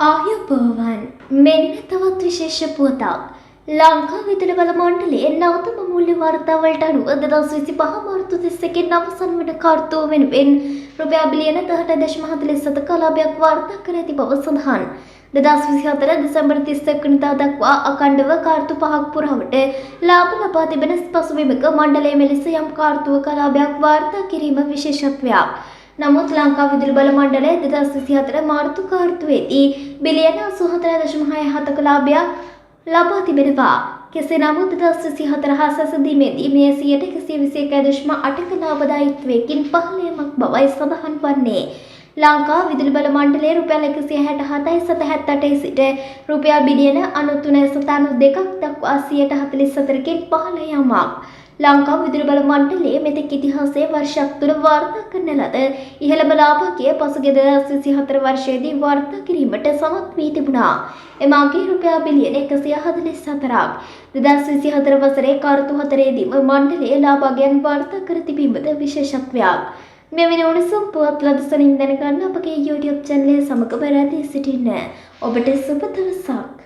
ආයුබෝවන් මෙන්න තවත් විශේෂ පුවතක්. ලංකා විදුලි බල මණ්ඩලයේ නවතම මූල්‍ය වාර්තාවලට අනුව 2025 මාර්තු 31 අවසන් වන කාර්තුව වෙනුවෙන් රුපියල් බිලියන 18.47 කලාපයක් වාර්තා කර ඇති බව සඳහන්. 2024 දෙසැම්බර් 31 වෙනිදා දක්වා අඛණ්ඩව කාර්තු 5ක් පුරාවට ලාභ ලබා තිබෙන පසුබිමක මණ්ඩලයේ මෙලෙස යම් කාර්තුව කලාපයක් වාර්තා කිරීම විශේෂත්වයක්. නමුත් ලංකා විදුලි බල මණ්ඩලය 2024 මාර්තු කාර්තුවේදී බිලියන 84.67ක ලාභයක් ලබා තිබෙනවා. කෙසේ නමුත් 2024 හා සැසඳීමේදී මේ 121.8ක ලාභදායීත්වයකින් පහළ යමක් බවයි සඳහන් වන්නේ. ලංකා විදුලි බල මණ්ඩලයේ රුපියල් 167.78 සිට රුපියල් බිලියන 93.92ක් දක්වා 144කින් පහළ යමක්. ලංකා විදුලි බල මණ්ඩලයේ මෙතෙක් ඉතිහාසයේ වර්ෂයක් තුළ වාර්තා කරන ලද ඉහළම ලාභකයේ පසුගිය 2024 වර්ෂයේදී වාර්තා කිරීමට සමත් වී තිබුණා. එම අගය රුපියල් බිලියන 144ක්. 2024 වසරේ කාර්තු 4 මණ්ඩලයේ ලාභ අගයන් වාර්තා කර තිබීමද විශේෂත්වයක්. මෙවැනි උණුසුම් පුවත් ලදසනින් දැනගන්න අපගේ YouTube channel එක සමග බැරදී සිටින්න. ඔබට සුබ දවසක්.